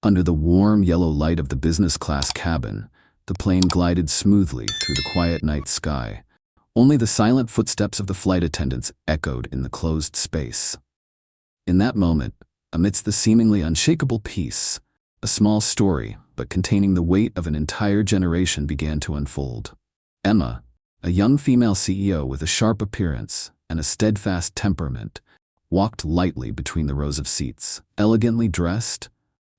Under the warm yellow light of the business class cabin, the plane glided smoothly through the quiet night sky. Only the silent footsteps of the flight attendants echoed in the closed space. In that moment, amidst the seemingly unshakable peace, a small story, but containing the weight of an entire generation, began to unfold. Emma, a young female CEO with a sharp appearance and a steadfast temperament, walked lightly between the rows of seats, elegantly dressed,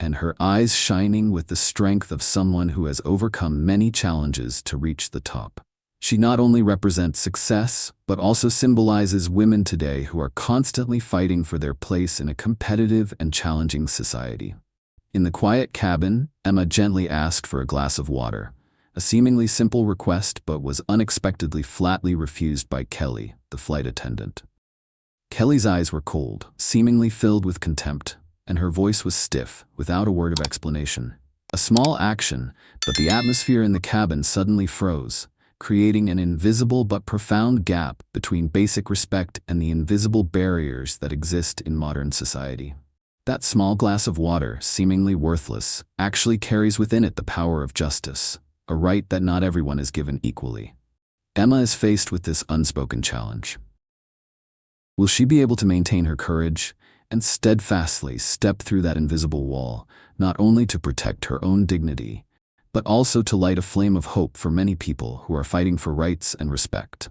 and her eyes shining with the strength of someone who has overcome many challenges to reach the top. She not only represents success, but also symbolizes women today who are constantly fighting for their place in a competitive and challenging society. In the quiet cabin, Emma gently asked for a glass of water, a seemingly simple request, but was unexpectedly flatly refused by Kelly, the flight attendant. Kelly's eyes were cold, seemingly filled with contempt, and her voice was stiff, without a word of explanation. A small action, but the atmosphere in the cabin suddenly froze, creating an invisible but profound gap between basic respect and the invisible barriers that exist in modern society. That small glass of water, seemingly worthless, actually carries within it the power of justice, a right that not everyone is given equally. Emma is faced with this unspoken challenge. Will she be able to maintain her courage and steadfastly step through that invisible wall, not only to protect her own dignity, but also to light a flame of hope for many people who are fighting for rights and respect?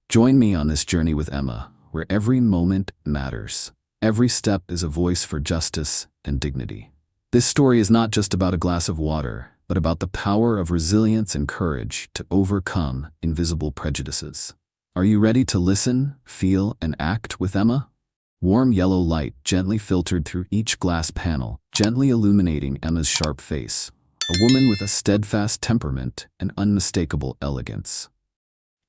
Join me on this journey with Emma, where every moment matters. Every step is a voice for justice and dignity. This story is not just about a glass of water, but about the power of resilience and courage to overcome invisible prejudices. Are you ready to listen, feel, and act with Emma? Warm yellow light gently filtered through each glass panel, gently illuminating Emma's sharp face, a woman with a steadfast temperament and unmistakable elegance.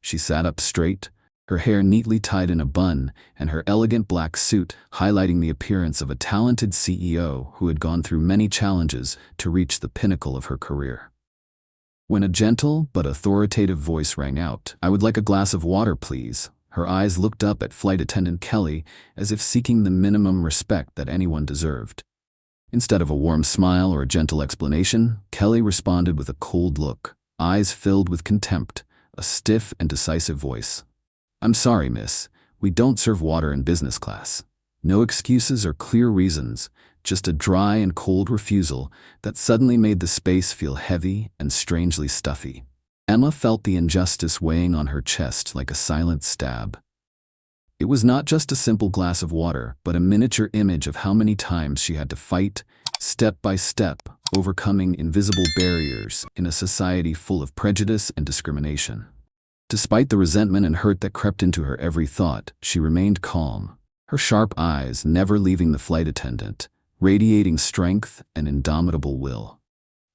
She sat up straight, her hair neatly tied in a bun, and her elegant black suit highlighting the appearance of a talented CEO who had gone through many challenges to reach the pinnacle of her career. When a gentle but authoritative voice rang out, "I would like a glass of water, please," her eyes looked up at flight attendant Kelly as if seeking the minimum respect that anyone deserved. Instead of a warm smile or a gentle explanation, Kelly responded with a cold look, eyes filled with contempt, a stiff and decisive voice. "I'm sorry, miss. We don't serve water in business class." No excuses or clear reasons, just a dry and cold refusal that suddenly made the space feel heavy and strangely stuffy. Emma felt the injustice weighing on her chest like a silent stab. It was not just a simple glass of water, but a miniature image of how many times she had to fight, step by step, overcoming invisible barriers in a society full of prejudice and discrimination. Despite the resentment and hurt that crept into her every thought, she remained calm, her sharp eyes never leaving the flight attendant, radiating strength and indomitable will.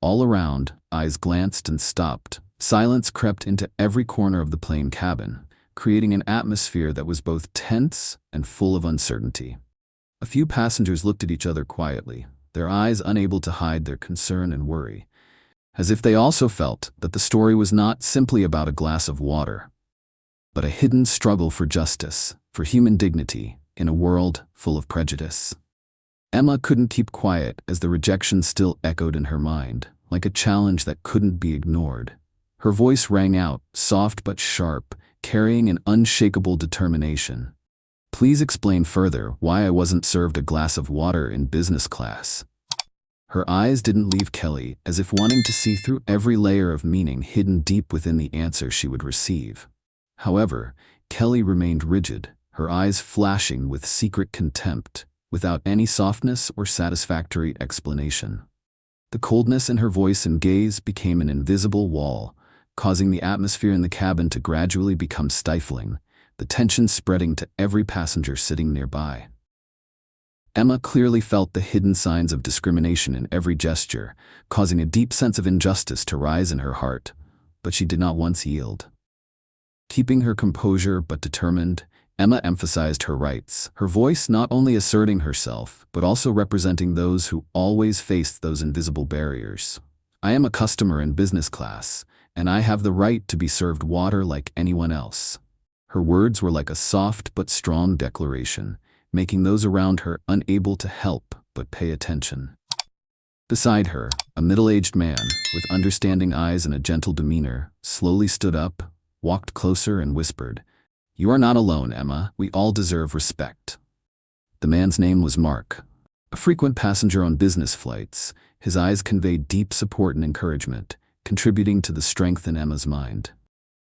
All around, eyes glanced and stopped. Silence crept into every corner of the plane cabin, creating an atmosphere that was both tense and full of uncertainty. A few passengers looked at each other quietly, their eyes unable to hide their concern and worry, as if they also felt that the story was not simply about a glass of water, but a hidden struggle for justice, for human dignity, in a world full of prejudice. Emma couldn't keep quiet as the rejection still echoed in her mind, like a challenge that couldn't be ignored. Her voice rang out, soft but sharp, carrying an unshakable determination. "Please explain further why I wasn't served a glass of water in business class." Her eyes didn't leave Kelly, as if wanting to see through every layer of meaning hidden deep within the answer she would receive. However, Kelly remained rigid, her eyes flashing with secret contempt, without any softness or satisfactory explanation. The coldness in her voice and gaze became an invisible wall, causing the atmosphere in the cabin to gradually become stifling, the tension spreading to every passenger sitting nearby. Emma clearly felt the hidden signs of discrimination in every gesture, causing a deep sense of injustice to rise in her heart, but she did not once yield. Keeping her composure but determined, Emma emphasized her rights, her voice not only asserting herself, but also representing those who always faced those invisible barriers. "I am a customer in business class, and I have the right to be served water like anyone else." Her words were like a soft but strong declaration, making those around her unable to help but pay attention. Beside her, a middle-aged man, with understanding eyes and a gentle demeanor, slowly stood up, walked closer and whispered, "You are not alone, Emma. We all deserve respect." The man's name was Mark. A frequent passenger on business flights, his eyes conveyed deep support and encouragement, contributing to the strength in Emma's mind.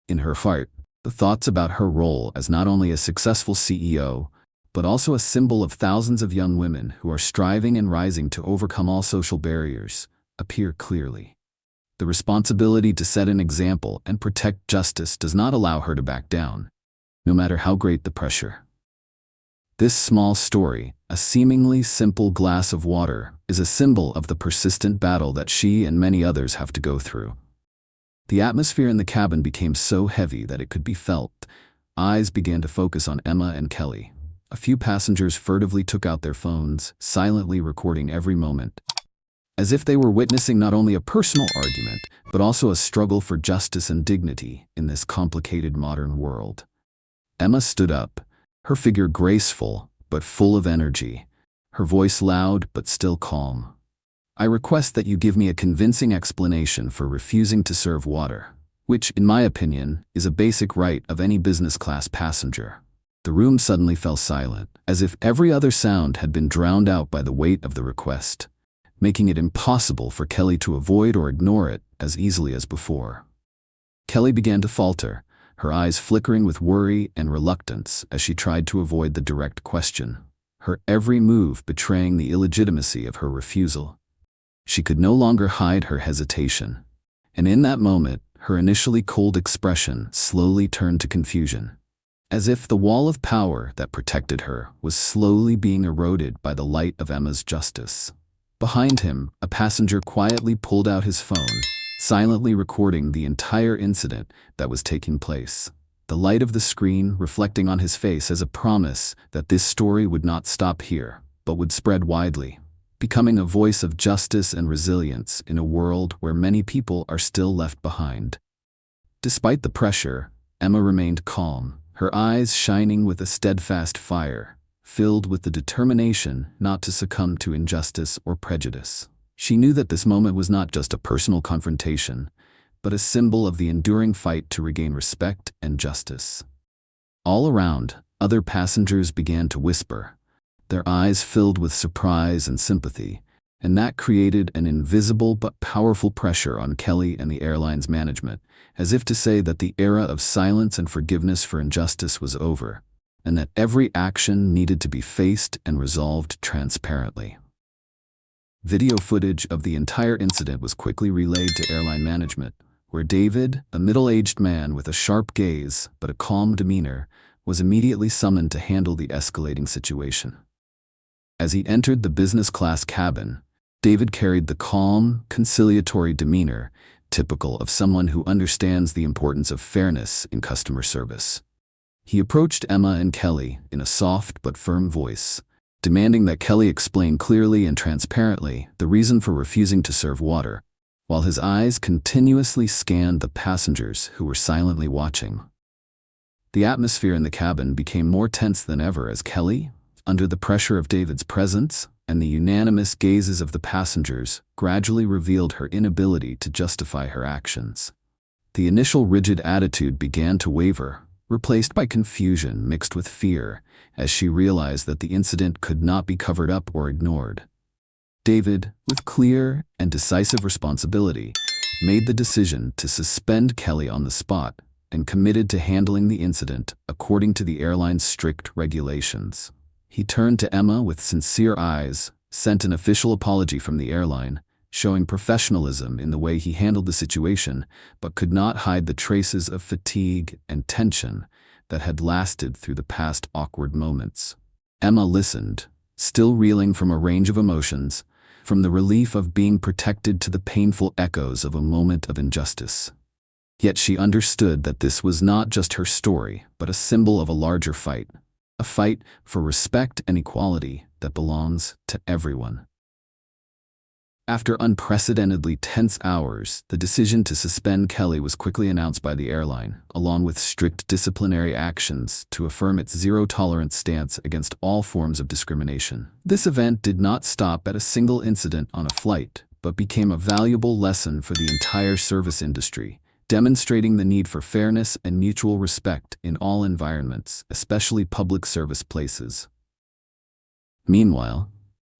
In her heart, the thoughts about her role as not only a successful CEO, but also a symbol of thousands of young women who are striving and rising to overcome all social barriers, appear clearly. The responsibility to set an example and protect justice does not allow her to back down, no matter how great the pressure. This small story, a seemingly simple glass of water, is a symbol of the persistent battle that she and many others have to go through. The atmosphere in the cabin became so heavy that it could be felt. Eyes began to focus on Emma and Kelly. A few passengers furtively took out their phones, silently recording every moment, as if they were witnessing not only a personal argument, but also a struggle for justice and dignity in this complicated modern world. Emma stood up, her figure graceful but full of energy, her voice loud but still calm. "I request that you give me a convincing explanation for refusing to serve water, which, in my opinion, is a basic right of any business-class passenger." The room suddenly fell silent, as if every other sound had been drowned out by the weight of the request, making it impossible for Kelly to avoid or ignore it as easily as before. Kelly began to falter, her eyes flickering with worry and reluctance as she tried to avoid the direct question, her every move betraying the illegitimacy of her refusal. She could no longer hide her hesitation, and in that moment, her initially cold expression slowly turned to confusion, as if the wall of power that protected her was slowly being eroded by the light of Emma's justice. Behind him, a passenger quietly pulled out his phone, silently recording the entire incident that was taking place. The light of the screen reflecting on his face as a promise that this story would not stop here, but would spread widely, becoming a voice of justice and resilience in a world where many people are still left behind. Despite the pressure, Emma remained calm, her eyes shining with a steadfast fire, filled with the determination not to succumb to injustice or prejudice. She knew that this moment was not just a personal confrontation, but a symbol of the enduring fight to regain respect and justice. All around, other passengers began to whisper, their eyes filled with surprise and sympathy, and that created an invisible but powerful pressure on Kelly and the airline's management, as if to say that the era of silence and forgiveness for injustice was over, and that every action needed to be faced and resolved transparently. Video footage of the entire incident was quickly relayed to airline management, where David, a middle-aged man with a sharp gaze but a calm demeanor, was immediately summoned to handle the escalating situation. As he entered the business-class cabin, David carried the calm, conciliatory demeanor typical of someone who understands the importance of fairness in customer service. He approached Emma and Kelly in a soft but firm voice, demanding that Kelly explain clearly and transparently the reason for refusing to serve water, while his eyes continuously scanned the passengers who were silently watching. The atmosphere in the cabin became more tense than ever as Kelly, under the pressure of David's presence and the unanimous gazes of the passengers, gradually revealed her inability to justify her actions. The initial rigid attitude began to waver, replaced by confusion mixed with fear, as she realized that the incident could not be covered up or ignored. David, with clear and decisive responsibility, made the decision to suspend Kelly on the spot and committed to handling the incident according to the airline's strict regulations. He turned to Emma with sincere eyes, sent an official apology from the airline, showing professionalism in the way he handled the situation, but could not hide the traces of fatigue and tension that had lasted through the past awkward moments. Emma listened, still reeling from a range of emotions, from the relief of being protected to the painful echoes of a moment of injustice. Yet she understood that this was not just her story, but a symbol of a larger fight, a fight for respect and equality that belongs to everyone. After unprecedentedly tense hours, the decision to suspend Kelly was quickly announced by the airline, along with strict disciplinary actions to affirm its zero-tolerance stance against all forms of discrimination. This event did not stop at a single incident on a flight, but became a valuable lesson for the entire service industry, demonstrating the need for fairness and mutual respect in all environments, especially public service places. Meanwhile,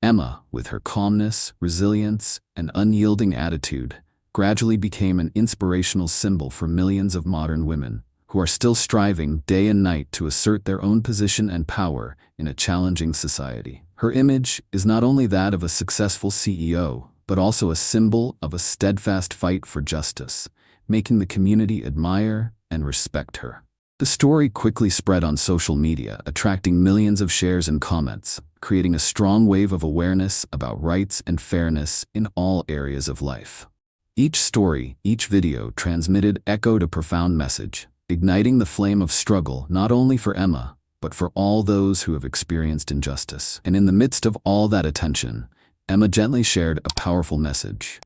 Emma, with her calmness, resilience, and unyielding attitude, gradually became an inspirational symbol for millions of modern women who are still striving day and night to assert their own position and power in a challenging society. Her image is not only that of a successful CEO, but also a symbol of a steadfast fight for justice, making the community admire and respect her. The story quickly spread on social media, attracting millions of shares and comments, creating a strong wave of awareness about rights and fairness in all areas of life. Each story, each video echoed a profound message, igniting the flame of struggle not only for Emma, but for all those who have experienced injustice. And in the midst of all that attention, Emma gently shared a powerful message.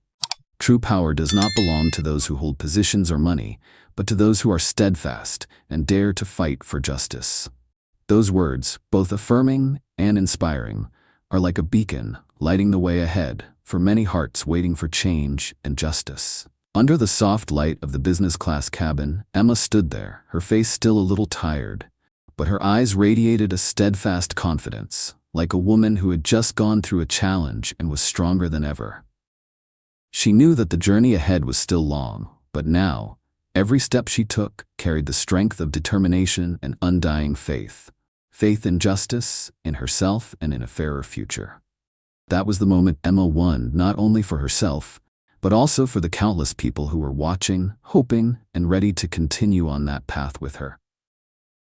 True power does not belong to those who hold positions or money, but to those who are steadfast and dare to fight for justice. Those words, both affirming and inspiring, are like a beacon lighting the way ahead for many hearts waiting for change and justice. Under the soft light of the business class cabin, Emma stood there, her face still a little tired, but her eyes radiated a steadfast confidence, like a woman who had just gone through a challenge and was stronger than ever. She knew that the journey ahead was still long, but now, every step she took carried the strength of determination and undying faith. Faith in justice, in herself, and in a fairer future. That was the moment Emma won, not only for herself, but also for the countless people who were watching, hoping, and ready to continue on that path with her.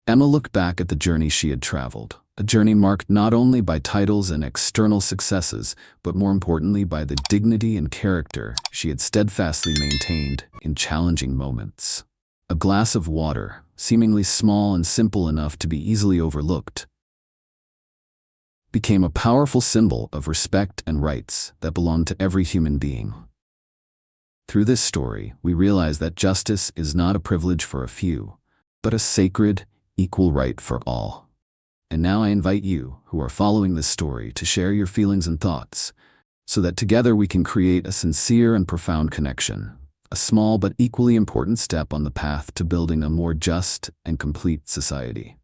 Emma looked back at the journey she had traveled, a journey marked not only by titles and external successes, but more importantly by the dignity and character she had steadfastly maintained in challenging moments. A glass of water, seemingly small and simple enough to be easily overlooked, became a powerful symbol of respect and rights that belong to every human being. Through this story, we realize that justice is not a privilege for a few, but a sacred, equal right for all. And now I invite you, who are following this story, to share your feelings and thoughts, so that together we can create a sincere and profound connection, a small but equally important step on the path to building a more just and complete society.